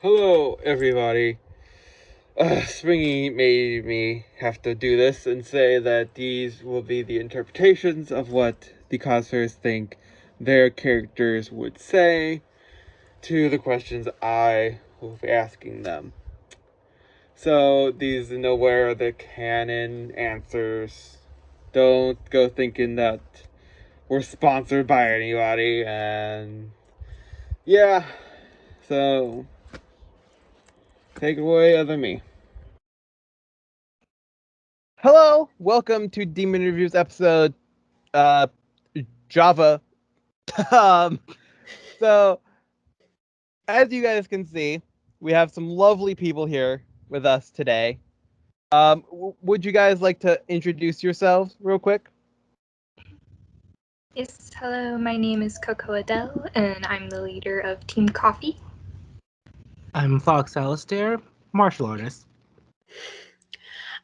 Hello, everybody. Springy made me have to do this and say that these will be the interpretations of what the cosplayers think their characters would say to the questions I will be asking them. So these are nowhere the canon answers. Don't go thinking that we're sponsored by anybody, and yeah, so take it away other me. Hello, welcome to Demon Reviews episode Java. um, so as you guys can see, we have some lovely people here with us today. Would you guys like to introduce yourselves real quick? Yes, hello, my name is Coco Adel, and I'm the leader of Team Coffee. I'm Fox Alistair, martial artist.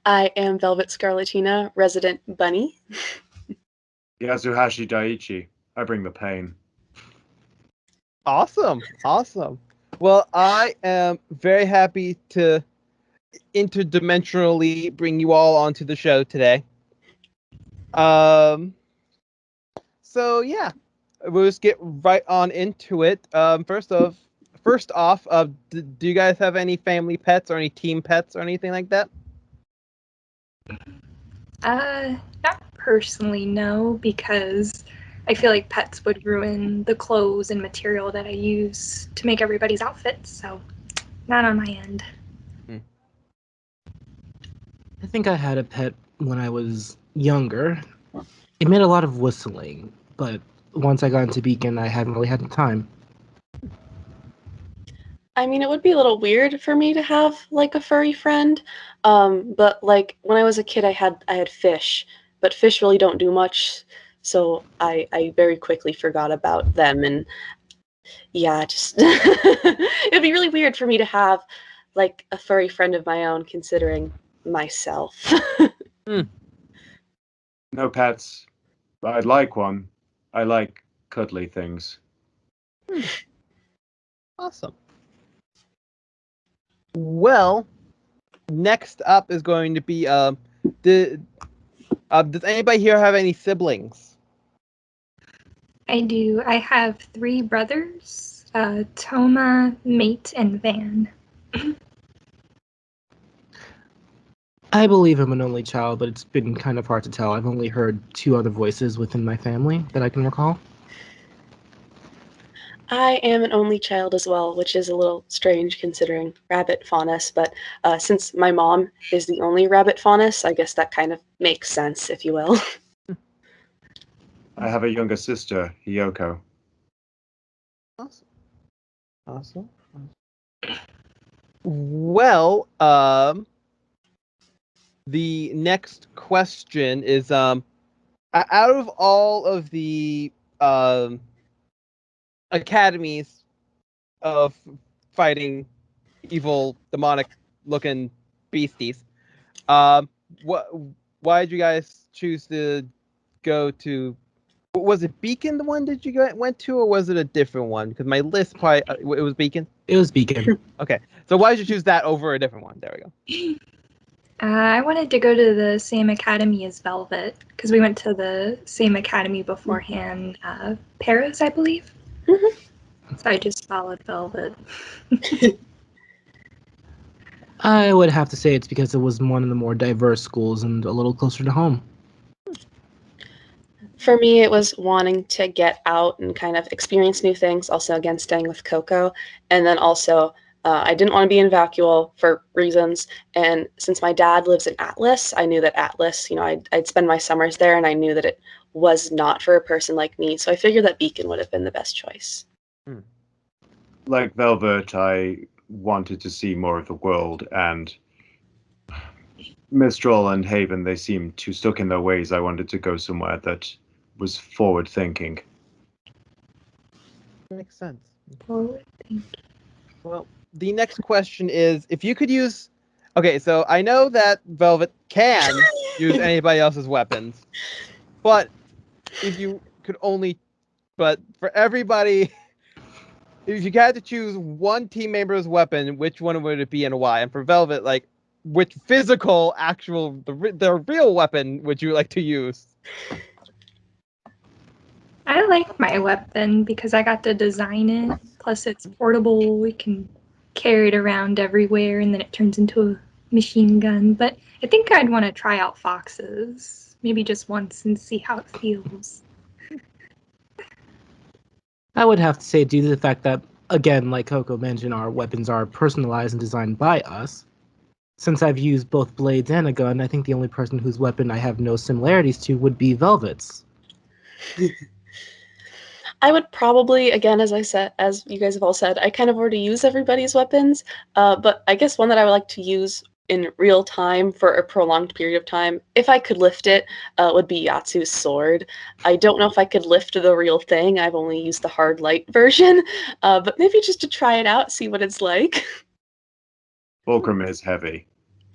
I am Velvet Scarlatina, resident bunny. Yatsuhashi Daichi. I bring the pain. Awesome. Well, I am very happy to interdimensionally bring you all onto the show today. So yeah, we'll just get right on into it. First off, do you guys have any family pets or any team pets or anything like that? Not personally, no, because I feel like pets would ruin the clothes and material that I use to make everybody's outfits, so not on my end. I think I had a pet when I was younger. It made a lot of whistling, but once I got into Beacon, I hadn't really had the time. I mean, it would be a little weird for me to have like a furry friend, but like when I was a kid, I had fish, but fish really don't do much, so I very quickly forgot about them, and yeah, just it'd be really weird for me to have like a furry friend of my own, considering myself. No pets. I'd like one. I like cuddly things. Awesome. Well, next up is going to be does anybody here have any siblings? I do. I have 3 brothers, Toma, Mate, and Van. I believe I'm an only child, but it's been kind of hard to tell. I've only heard 2 other voices within my family that I can recall. I am an only child as well, which is a little strange considering rabbit faunus, but since my mom is the only rabbit faunus, I guess that kind of makes sense, if you will. I have a younger sister, Hiyoko. Awesome. Well, the next question is out of all of the academies of fighting evil demonic looking beasties, why did you guys choose to go to? Was it Beacon, the one that you went to, or was it a different one? Because my list probably it was Beacon. It was Beacon. Okay, so why did you choose that over a different one? There we go. I wanted to go to the same academy as Velvet, because we went to the same academy beforehand, Paris, I believe. So I just followed Velvet. I would have to say it's because it was one of the more diverse schools and a little closer to home. For me, it was wanting to get out and kind of experience new things, also again staying with Coco, and then also I didn't want to be in Vacuole for reasons, and since my dad lives in Atlas, I knew that Atlas, I'd spend my summers there, and I knew that it was not for a person like me, so I figured that Beacon would have been the best choice. Like Velvet, I wanted to see more of the world, and Mistral and Haven, they seemed too stuck in their ways. I wanted to go somewhere that was forward thinking. Makes sense. Forward thinking. Well, the next question is, if you could use... Okay, so I know that Velvet can use anybody else's weapons, but if you could only... But for everybody if you had to choose one team member's weapon, which one would it be and why? And for Velvet, like, which physical, actual, the real weapon would you like to use? I like my weapon because I got to design it. Plus, it's portable. We can carry it around everywhere, and then it turns into a machine gun. But I think I'd want to try out Fox's, maybe just once, and see how it feels. I would have to say, due to the fact that, again, like Coco mentioned, our weapons are personalized and designed by us. Since I've used both blades and a gun, I think the only person whose weapon I have no similarities to would be Velvet's. I would probably, again, as you guys have all said, I kind of already use everybody's weapons, but I guess one that I would like to use in real time for a prolonged period of time, if I could lift it, would be Yatsu's sword. I don't know if I could lift the real thing. I've only used the hard light version, but maybe just to try it out, see what it's like. Fulcrum is heavy.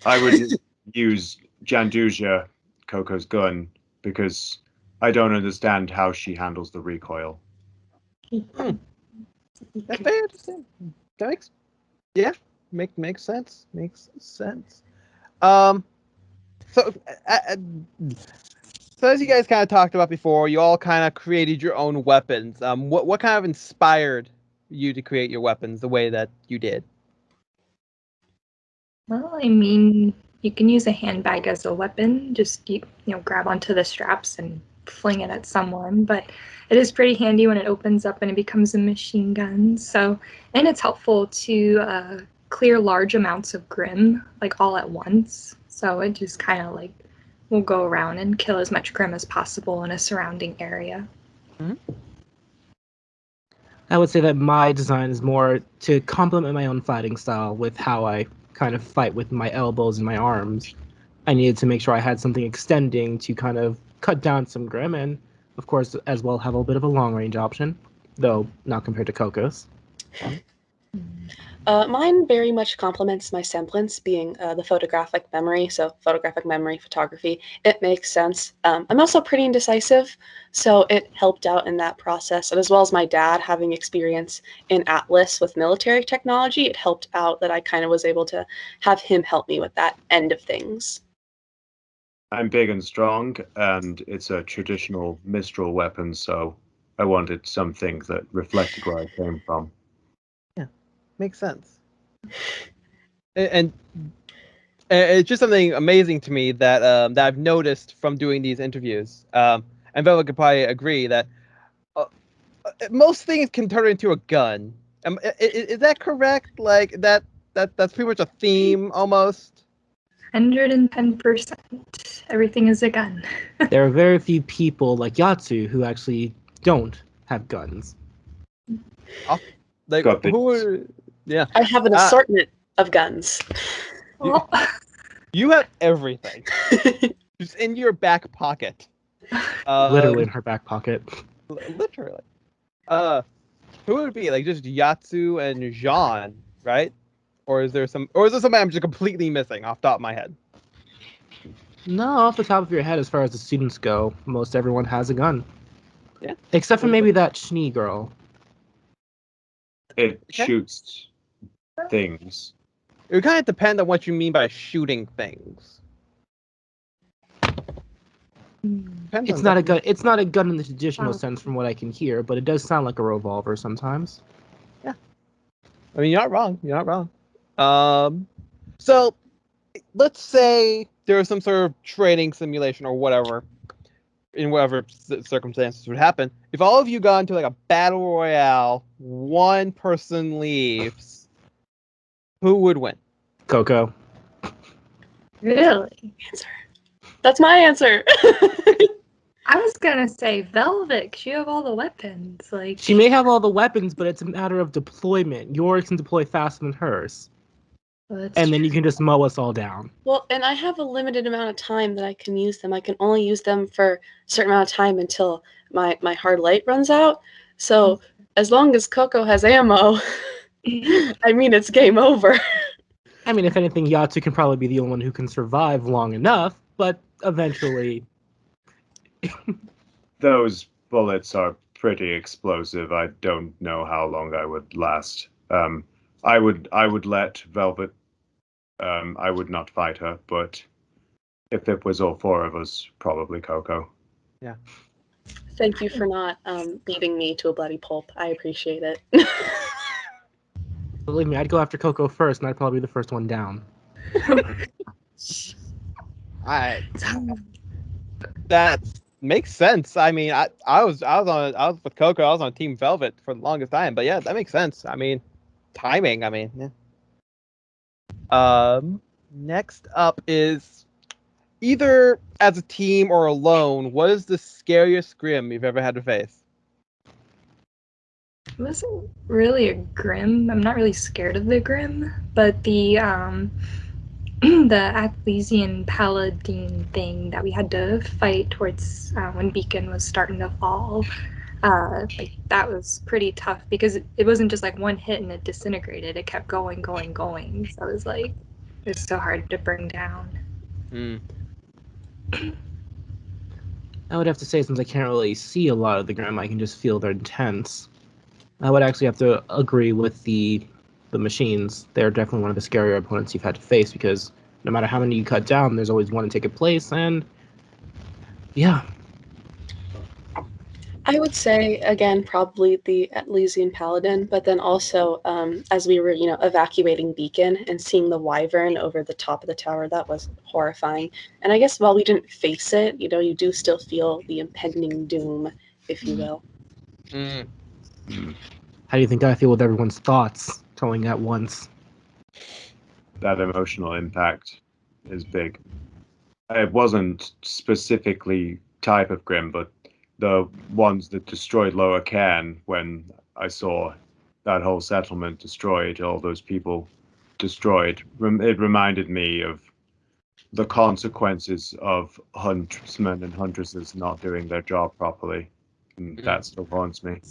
I would use Janduja, Coco's gun, because I don't understand how she handles the recoil. That's very interesting. That makes sense. Makes sense. So as you guys kind of talked about before, you all kind of created your own weapons. What kind of inspired you to create your weapons the way that you did? Well, I mean, you can use a handbag as a weapon. Just grab onto the straps and fling it at someone. But it is pretty handy when it opens up and it becomes a machine gun. So, and it's helpful to clear large amounts of Grim, like all at once. So it just kind of like will go around and kill as much Grim as possible in a surrounding area. Mm-hmm. I would say that my design is more to complement my own fighting style with how I kind of fight with my elbows and my arms. I needed to make sure I had something extending to kind of cut down some Grim and, of course, as well have a bit of a long-range option, though not compared to Coco's. Mine very much complements my Semblance, being the photographic memory. So photographic memory, photography, it makes sense. I'm also pretty indecisive, so it helped out in that process. And as well as my dad having experience in Atlas with military technology, it helped out that I kind of was able to have him help me with that end of things. I'm big and strong, and it's a traditional Mistral weapon, so I wanted something that reflected where I came from. Yeah, makes sense. And it's just something amazing to me that that I've noticed from doing these interviews. And Velvet could probably agree that most things can turn into a gun. Is that correct? Like that's pretty much a theme almost. 110%. Everything is a gun. There are very few people like Yatsu who actually don't have guns. Like Got who this. are, yeah. I have an assortment of guns. You have everything. Just in your back pocket. Literally in her back pocket. Literally. Who would it be? Like just Yatsu and Jean, right? Or is there something I'm just completely missing off the top of my head? No, off the top of your head, as far as the students go, most everyone has a gun. Yeah. Except for maybe that Schnee girl. It shoots things. It would kind of depend on what you mean by shooting things. It's not a gun. It's not a gun in the traditional sense, from what I can hear, but it does sound like a revolver sometimes. Yeah, I mean, you're not wrong. You're not wrong. So let's say there was some sort of training simulation or whatever, in whatever circumstances would happen. If all of you got into like a battle royale, one person leaves, who would win? Coco. Really? That's my answer. I was gonna say Velvet, 'cause you have all the weapons. Like She may have all the weapons, but it's a matter of deployment. Yours can deploy faster than hers. well, And then you can just mow us all down. Well, and I have a limited amount of time that I can use them. I can only use them for a certain amount of time until my hard light runs out. So as long as Coco has ammo, I mean, it's game over. I mean, if anything, Yatsu can probably be the only one who can survive long enough, but eventually... Those bullets are pretty explosive. I don't know how long I would last. I would let Velvet. I would not fight her, but if it was all four of us, probably Coco. Yeah. Thank you for not beating me to a bloody pulp. I appreciate it. Believe me, I'd go after Coco first, and I'd probably be the first one down. That makes sense. I mean, I was with Coco. I was on Team Velvet for the longest time, but yeah, that makes sense. I mean, timing. I mean, yeah. Next up is either as a team or alone. What is the scariest Grim you've ever had to face? It wasn't really a Grim. I'm not really scared of the Grim, but the the Athlesian Paladin thing that we had to fight towards when Beacon was starting to fall, like that was pretty tough because it wasn't just like one hit and it disintegrated. It kept going. So it was like it's so hard to bring down. I would have to say, since I can't really see a lot of the Grim, I can just feel their intense. I would actually have to agree with the machines. They're definitely one of the scarier opponents you've had to face, because no matter how many you cut down, there's always one to take a place, and yeah. I would say, again, probably the Athlesian Paladin, but then also, as we were, evacuating Beacon and seeing the Wyvern over the top of the tower, that was horrifying. And I guess while we didn't face it, you do still feel the impending doom, if you will. How do you think I feel with everyone's thoughts going at once? That emotional impact is big. It wasn't specifically type of Grim, but the ones that destroyed Lower Cairn, when I saw that whole settlement destroyed, all those people destroyed, it reminded me of the consequences of huntsmen and huntresses not doing their job properly. And that still haunts me.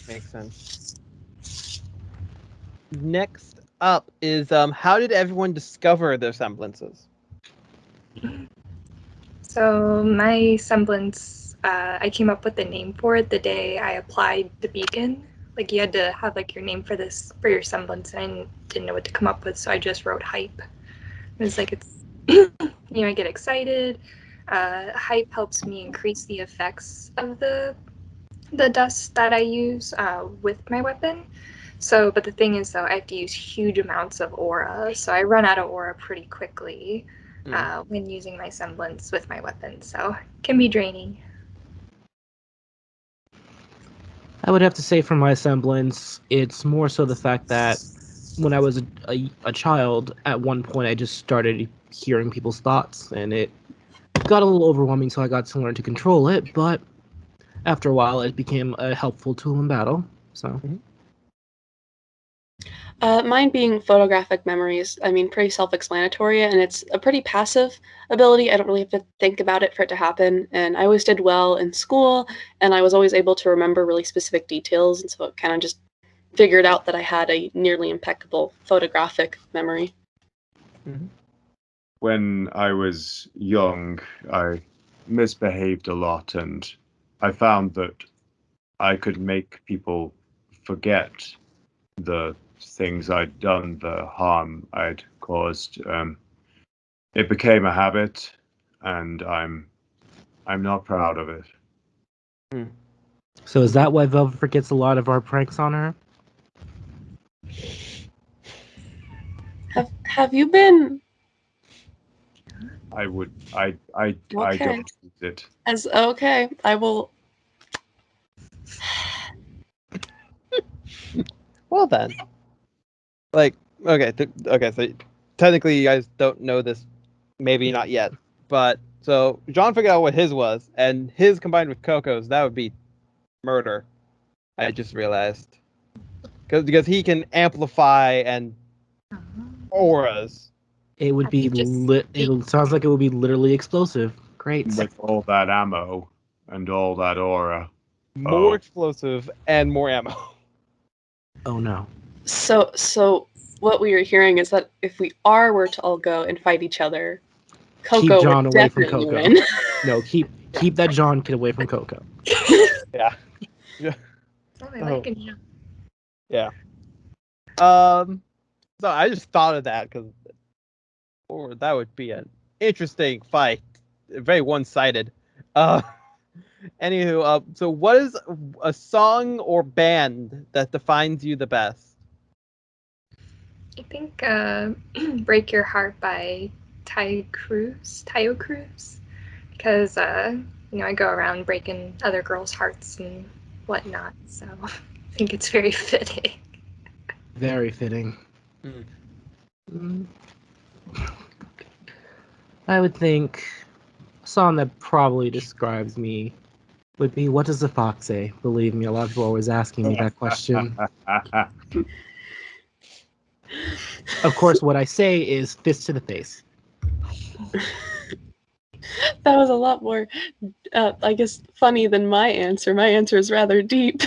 Makes sense. Next up is how did everyone discover their semblances? So my semblance, I came up with the name for it the day I applied the Beacon. Like you had to have like your name for your semblance, and I didn't know what to come up with, so I just wrote hype. It was like it's I get excited. Hype helps me increase the effects of the dust that I use with my weapon. So, but the thing is though, I have to use huge amounts of aura, so I run out of aura pretty quickly when using my semblance with my weapon, so it can be draining. I would have to say for my semblance, it's more so the fact that when I was a child, at one point I just started hearing people's thoughts, and it got a little overwhelming, so I got to learn to control it, but after a while it became a helpful tool in battle. So Mine being photographic memories, I mean, pretty self-explanatory, and it's a pretty passive ability. I don't really have to think about it for it to happen, and I always did well in school, and I was always able to remember really specific details, and so it kind of just figured out that I had a nearly impeccable photographic memory. When I was young, I misbehaved a lot, and I found that I could make people forget the things I'd done, the harm I'd caused. It became a habit, and I'm not proud of it. So is that why Velvet forgets a lot of our pranks on her? Have you been? I Okay. don't use it. Okay, I will. Well then, like okay, so technically you guys don't know this, maybe not yet, but so John figured out what his was, and his combined with Coco's, that would be murder. I just realized because he can amplify and auras. It would be it sounds like it would be literally explosive. Great. With all that ammo and all that aura. More explosive and more ammo. Oh no. So what we are hearing is that if we were to all go and fight each other, Coco Keep John would away from definitely Coco. win. No, keep that John kid away from Coco. Yeah. Yeah. Oh, I like it. Yeah. Yeah. So I just thought of that because that would be an interesting fight. Very one-sided. Anywho, so what is a song or band that defines you the best? I think "Break Your Heart" by Tayo Cruz, because I go around breaking other girls' hearts and whatnot. So I think it's very fitting. Very fitting. Hmm. Mm. I would think a song that probably describes me would be "What Does the Fox Say?" Believe me, a lot of people are always asking me that question. Of course, what I say is fist to the face. That was a lot more, I guess, funny than my answer. My answer is rather deep.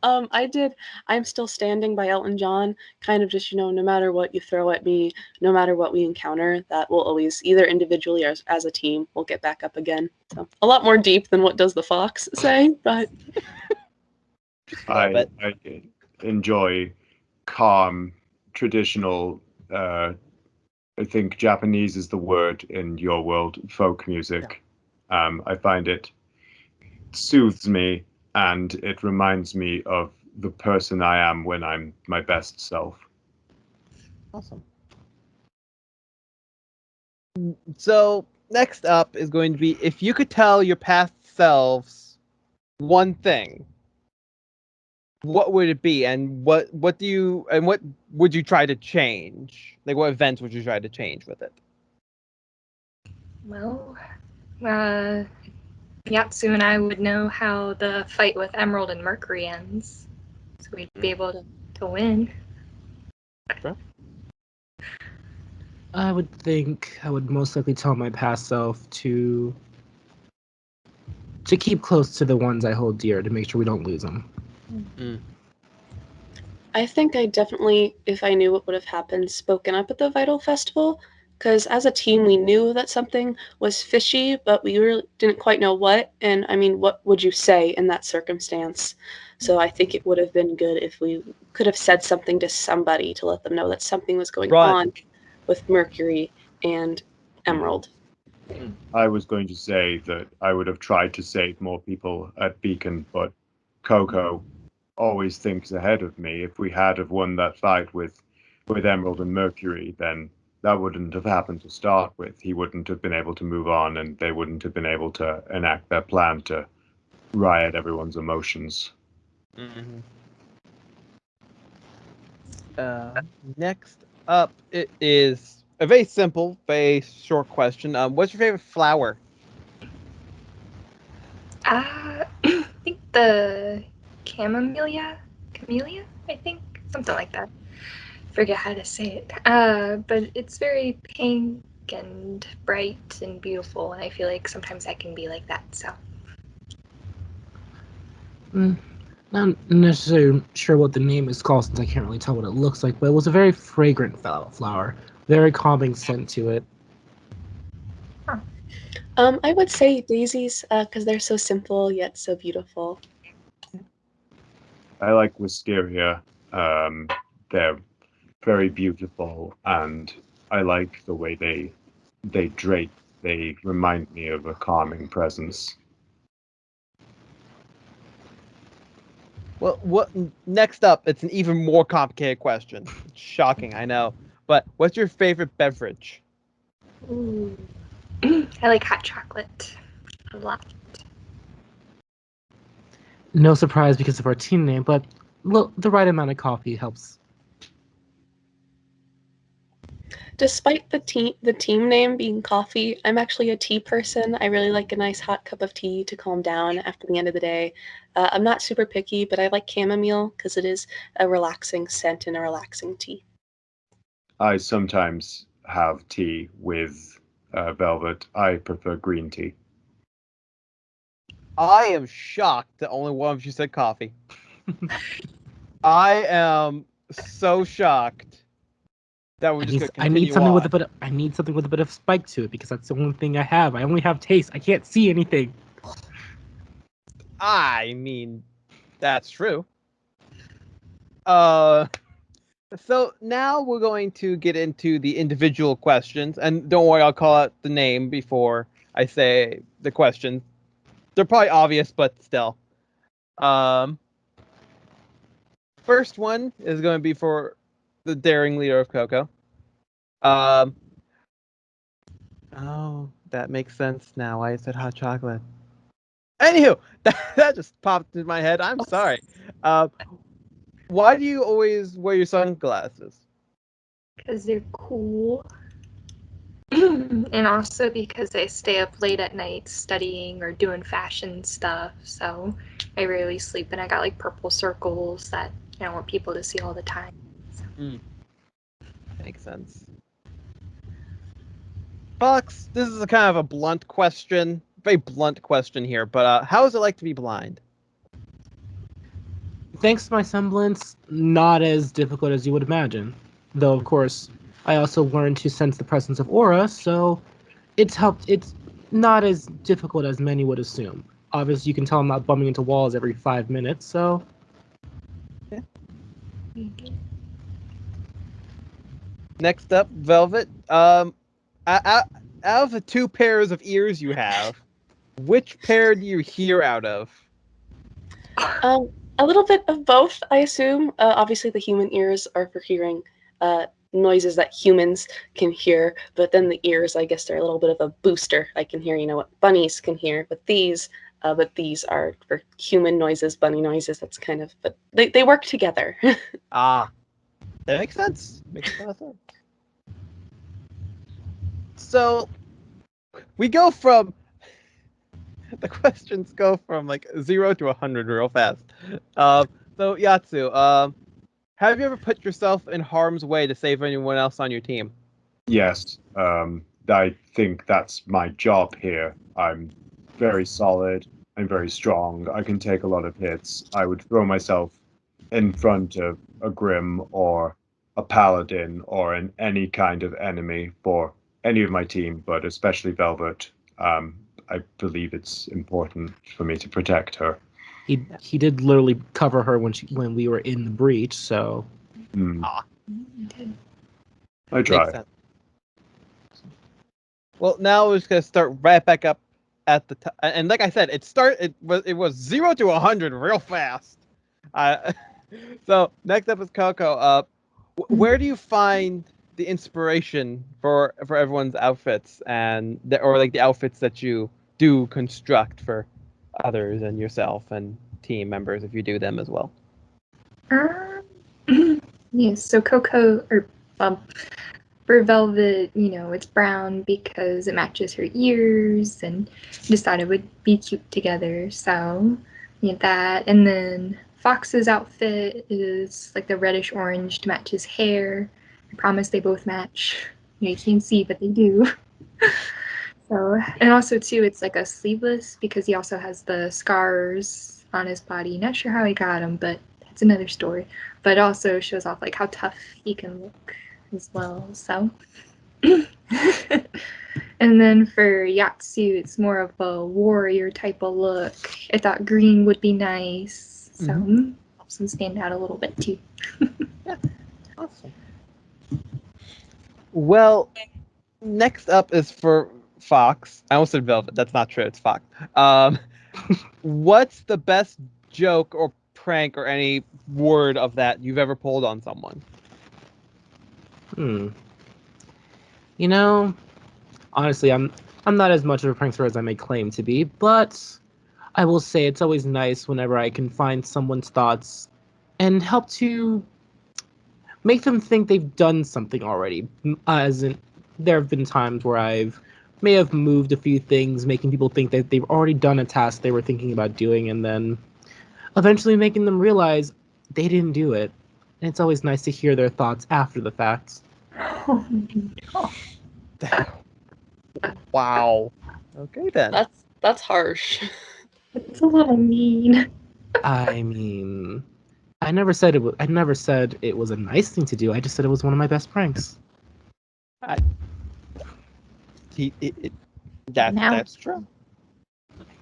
I'm Still Standing by Elton John. Kind of just, no matter what you throw at me, no matter what we encounter, that will always, either individually or as a team, we'll get back up again. So a lot more deep than What Does the Fox Say? But little bit. I enjoy calm, traditional, I think Japanese is the word in your world, folk music. I find it soothes me and it reminds me of the person I am when I'm my best self. Awesome. So next up is going to be if you could tell your past selves one thing, what would it be, and what would you try to change? Like, what events would you try to change with it? Well, Yatsu and I would know how the fight with Emerald and Mercury ends, so we'd be able to win. Sure. I would think I would most likely tell my past self to keep close to the ones I hold dear to make sure we don't lose them. I think I definitely, if I knew what would have happened, spoken up at the Vital Festival. Because as a team, we knew that something was fishy, but we really didn't quite know what. And I mean, what would you say in that circumstance? So I think it would have been good if we could have said something to somebody to let them know that something was going on with Mercury and Emerald. I was going to say that I would have tried to save more people at Beacon, but Coco always thinks ahead of me. If we had have won that fight with Emerald and Mercury, then that wouldn't have happened to start with. He wouldn't have been able to move on, and they wouldn't have been able to enact their plan to riot everyone's emotions. Mm-hmm. Next up, it is a very simple, very short question. What's your favorite flower? I think the camellia, I think, something like that. Forget how to say it. But it's very pink and bright and beautiful, and I feel like sometimes I can be like that. So. Not necessarily sure what the name is called since I can't really tell what it looks like, but it was a very fragrant flower. Very calming scent to it. I would say daisies, because they're so simple yet so beautiful. I like wisteria. They're very beautiful, and I like the way they drape. They remind me of a calming presence. Well, what next up? It's an even more complicated question. It's shocking, I know. But what's your favorite beverage? Ooh. I like hot chocolate a lot. No surprise because of our team name, but the right amount of coffee helps. Despite the team name being coffee, I'm actually a tea person. I really like a nice hot cup of tea to calm down after the end of the day. I'm not super picky, but I like chamomile because it is a relaxing scent and a relaxing tea. I sometimes have tea with velvet. I prefer green tea. I am shocked that only one of you said coffee. I am so shocked that we're just gonna I need continue something on. with a bit of, I need something with a bit of spike to it because that's the only thing I have. I only have taste. I can't see anything. I mean, that's true. So now we're going to get into the individual questions, and don't worry, I'll call out the name before I say the questions. They're probably obvious, but still. First one is going to be for the daring leader of Coco. Oh, that makes sense now. Why I said hot chocolate. Anywho, that just popped in my head. I'm sorry. Why do you always wear your sunglasses? Because they're cool. And also because I stay up late at night studying or doing fashion stuff, so I rarely sleep, and I got like purple circles that I don't want people to see all the time. So. Makes sense. Fox, this is a kind of a blunt question, very blunt question here, but how is it like to be blind? Thanks to my semblance, not as difficult as you would imagine. Though, of course, I also learned to sense the presence of aura, so it's helped. It's not as difficult as many would assume. Obviously, you can tell I'm not bumping into walls every 5 minutes, so... Yeah. Next up, Velvet. Out of the two pairs of ears you have, which pair do you hear out of? A little bit of both, I assume. Obviously, the human ears are for hearing noises that humans can hear, but then the ears, I guess, they're a little bit of a booster. I can hear, what bunnies can hear, but these are for human noises, bunny noises. That's kind of, but they work together. That makes sense. Makes a lot of sense. So we go from the questions go from like 0 to 100 real fast. So Yatsu, have you ever put yourself in harm's way to save anyone else on your team? Yes. I think that's my job here. I'm very solid. I'm very strong. I can take a lot of hits. I would throw myself in front of a Grim or a Paladin or any kind of enemy for any of my team, but especially Velvet. I believe it's important for me to protect her. He did literally cover her when we were in the breach, so... I try. Makes sense. Well, now we're just gonna start right back up at the top, and like I said, it was 0 to 100 real fast. So next up is Coco. Where do you find the inspiration for everyone's outfits or like the outfits that you do construct for others and yourself and team members if you do them as well? Yes, so Coco, or for Velvet, it's brown because it matches her ears, and just thought it would be cute together. So, that. And then Fox's outfit is like the reddish orange to match his hair. I promise they both match. You can't see, but they do. So, and also too, it's like a sleeveless because he also has the scars on his body. Not sure how he got them, but that's another story. But it also shows off like how tough he can look as well. So, and then for Yatsu, it's more of a warrior type of look. I thought green would be nice, so helps him stand out a little bit too. Yeah, awesome. Well, next up is for Fox. I almost said Velvet. That's not true. It's Fox. What's the best joke or prank or any word of that you've ever pulled on someone? Honestly, I'm not as much of a prankster as I may claim to be, but I will say it's always nice whenever I can find someone's thoughts and help to make them think they've done something already. As in, there have been times where may have moved a few things, making people think that they've already done a task they were thinking about doing, and then eventually making them realize they didn't do it. And it's always nice to hear their thoughts after the fact. Wow. Okay then. That's harsh. It's a little mean. I mean, I never said it was a nice thing to do. I just said it was one of my best pranks. That's true.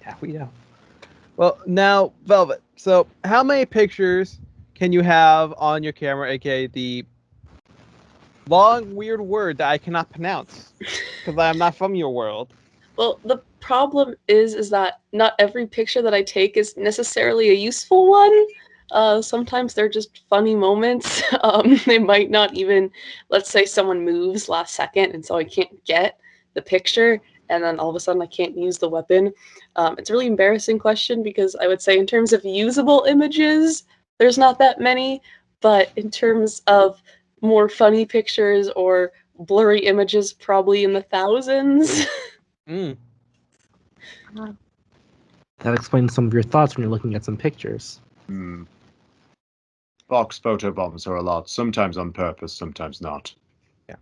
Yeah, we know. Well, now, Velvet. So, how many pictures can you have on your camera, aka the long, weird word that I cannot pronounce because I am not from your world? Well, the problem is that not every picture that I take is necessarily a useful one. Sometimes they're just funny moments. They might not even, let's say someone moves last second, and so I can't get the picture, and then all of a sudden I can't use the weapon. It's a really embarrassing question because I would say in terms of usable images, there's not that many, but in terms of more funny pictures or blurry images, probably in the thousands. Mm. That explains some of your thoughts when you're looking at some pictures. Box photo bombs are a lot, sometimes on purpose, sometimes not. Yeah.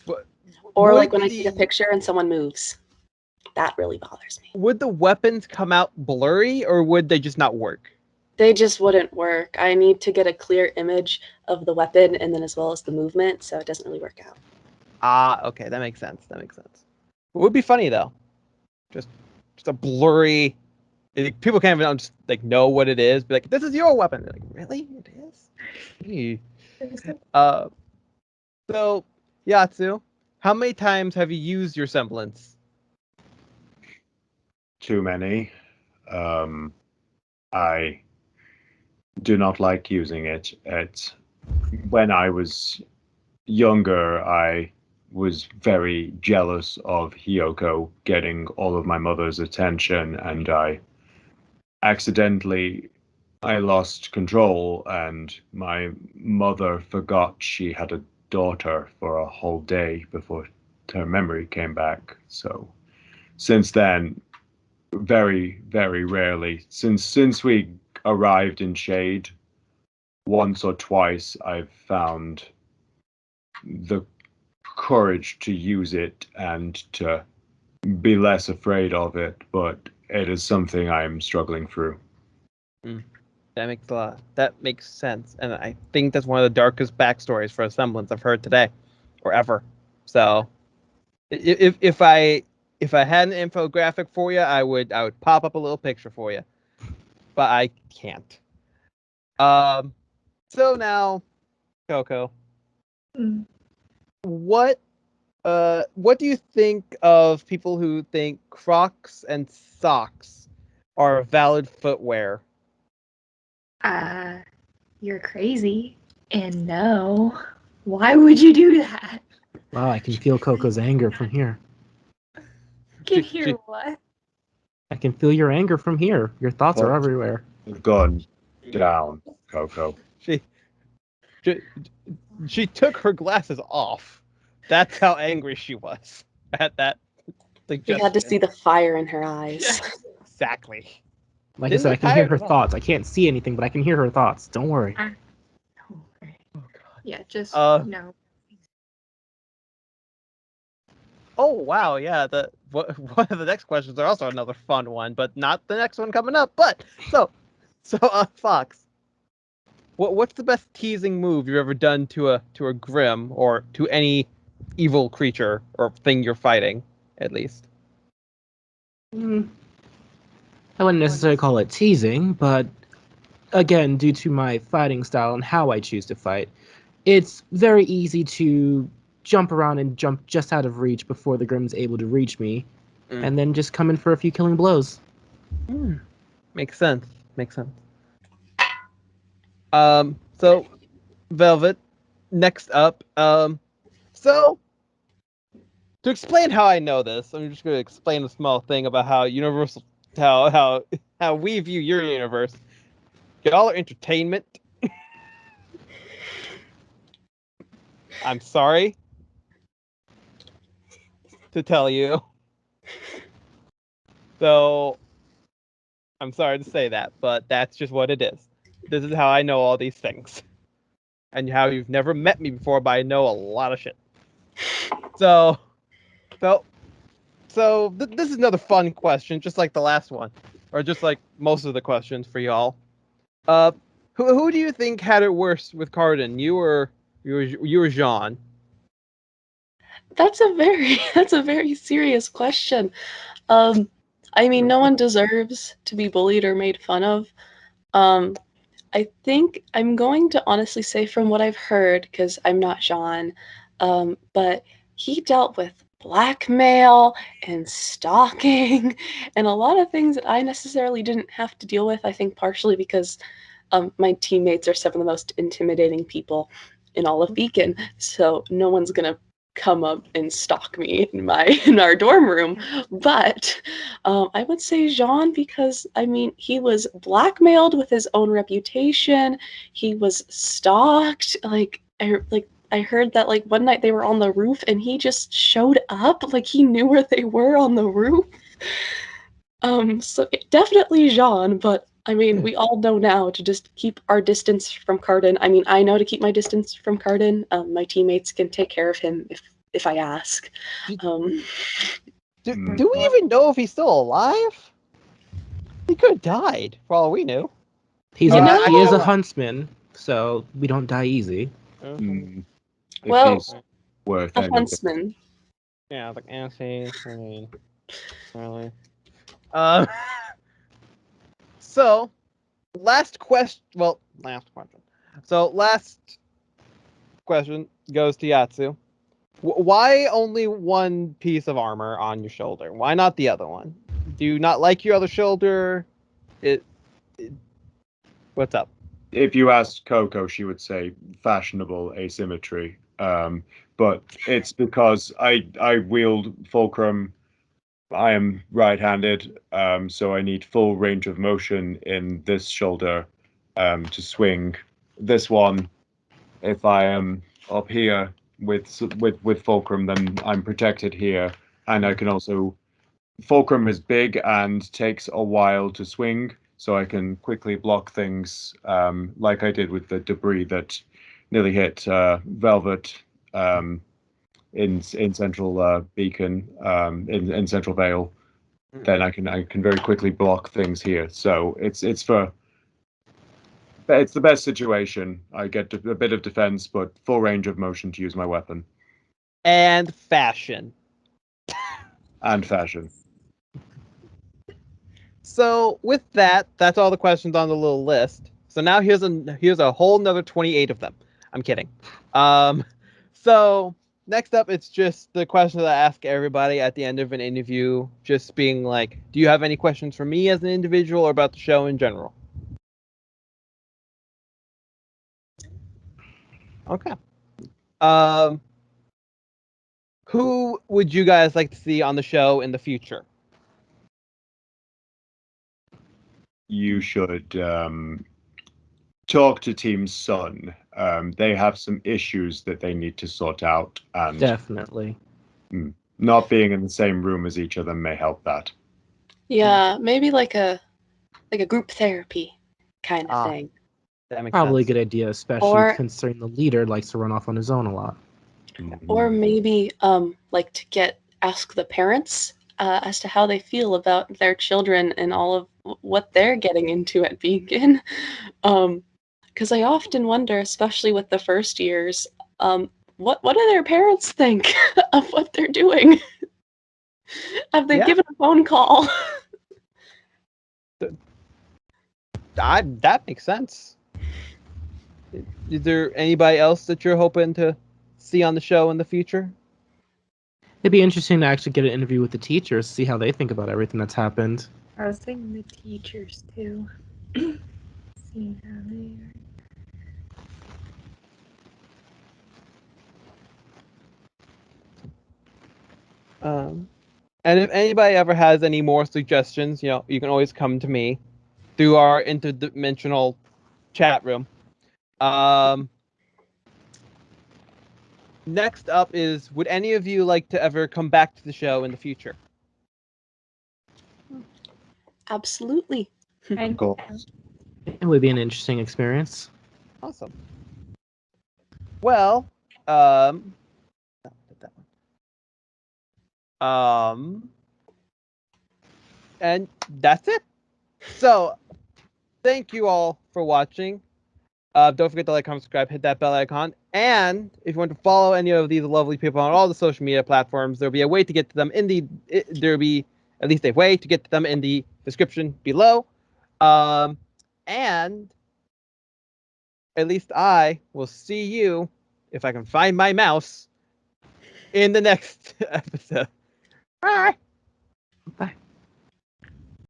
But Or would like when I take a the- picture and someone moves. That really bothers me. Would the weapons come out blurry, or would they just not work? They just wouldn't work. I need to get a clear image of the weapon and then as well as the movement, so it doesn't really work out. Ah, okay, that makes sense. It would be funny though. Just a blurry. People can't even just like know what it is. Be like, "This is your weapon." They're like, "Really? It is?" Gee. So Yatsu, how many times have you used your semblance? Too many. I do not like using it. When I was younger, I was very jealous of Hiyoko getting all of my mother's attention, and I lost control, and my mother forgot she had a daughter for a whole day before her memory came back. So since then, very, very rarely, since we arrived in Shade, once or twice I've found the courage to use it and to be less afraid of it, but it is something I'm struggling through. That makes sense, and I think that's one of the darkest backstories for a semblance I've heard today, or ever. So, if I had an infographic for you, I would pop up a little picture for you, but I can't. So now, Coco, what do you think of people who think Crocs and socks are valid footwear? You're crazy. And no. Why would you do that? Wow, I can feel Coco's anger from here. Can hear what? I can feel your anger from here. Your thoughts are everywhere. You've gone down, Coco. She took her glasses off. That's how angry she was at that We had to see the fire in her eyes. Yes, exactly. Like I said, I can hear her thoughts. I can't see anything, but I can hear her thoughts. Don't worry. Oh, God. Yeah, just no. Oh wow, yeah. One of the next questions are also another fun one, but not the next one coming up. But so Fox, what's the best teasing move you've ever done to a Grim or to any evil creature or thing you're fighting, at least? I wouldn't necessarily call it teasing, but again, due to my fighting style and how I choose to fight, it's very easy to jump around and jump just out of reach before the Grim's able to reach me, and then just come in for a few killing blows. Makes sense. So Velvet, next up. So to explain how I know this, I'm just going to explain a small thing about how how we view your universe. Y'all are entertainment. I'm sorry to tell you. So I'm sorry to say that, but that's just what it is. This is how I know all these things. And how you've never met me before, but I know a lot of shit. So this is another fun question, just like the last one, or just like most of the questions for y'all. Who do you think had it worse with Cardin? You or Jean? That's a very serious question. I mean, no one deserves to be bullied or made fun of. I think I'm going to honestly say from what I've heard, because I'm not Jean, but he dealt with blackmail and stalking and a lot of things that I necessarily didn't have to deal with. I think partially because my teammates are some of the most intimidating people in all of Beacon, so no one's gonna come up and stalk me in our dorm room. But I would say Jean, because I mean he was blackmailed with his own reputation. He was stalked. I heard that like one night they were on the roof and he just showed up. Like he knew where they were on the roof. So definitely Jean, but I mean, we all know now to just keep our distance from Cardin. I mean, I know to keep my distance from Cardin. My teammates can take care of him if I ask. Do we even know if he's still alive? He could have died, for all we knew. He is know- a huntsman, so we don't die easy. If Well, he's worth a anything. huntsman. Yeah, like I mean, really. So, last question. Well, last question. So, last question goes to Yatsu. Why only one piece of armor on your shoulder? Why not the other one? Do you not like your other shoulder? What's up? If you asked Coco, she would say fashionable asymmetry. But it's because I wield fulcrum. I am right-handed, so I need full range of motion in this shoulder to swing this one. If I am up here with fulcrum, then I'm protected here, and I can also. Fulcrum is big and takes a while to swing, so I can quickly block things, like I did with the debris that nearly hit Velvet in Central Beacon, in Central Vale. Then I can very quickly block things here. So it's the best situation. I get a bit of defense, but full range of motion to use my weapon. And fashion. And fashion. So with that, that's all the questions on the little list. So now here's a whole nother 28 of them. I'm kidding. So next up, it's just the question that I ask everybody at the end of an interview, just being like, do you have any questions for me as an individual or about the show in general? Okay. Who would you guys like to see on the show in the future? You should talk to Team Sun. They have some issues that they need to sort out, and Definitely. not being in the same room as each other may help that. Yeah, maybe like a group therapy kind of thing. That makes Probably a sense. good idea, especially Or- considering the leader likes to run off on his own a lot. Or maybe like to ask the parents as to how they feel about their children and all of what they're getting into at Beacon. Because I often wonder, especially with the first years, what do their parents think of what they're doing? Have they Yeah. given a phone call? That makes sense. Is there anybody else that you're hoping to see on the show in the future? It'd be interesting to actually get an interview with the teachers, see how they think about everything that's happened. I was thinking the teachers too. Seeing how they And if anybody ever has any more suggestions, you can always come to me through our interdimensional chat room. Next up is, would any of you like to ever come back to the show in the future? Absolutely. are. Cool. It would be an interesting experience. Awesome. Well, and that's it. So, thank you all for watching. Don't forget to like, comment, subscribe, hit that bell icon. And if you want to follow any of these lovely people on all the social media platforms, there'll be a way to get to them there'll be at least a way to get to them in the description below. And at least I will see you, if I can find my mouse, in the next episode. Bye!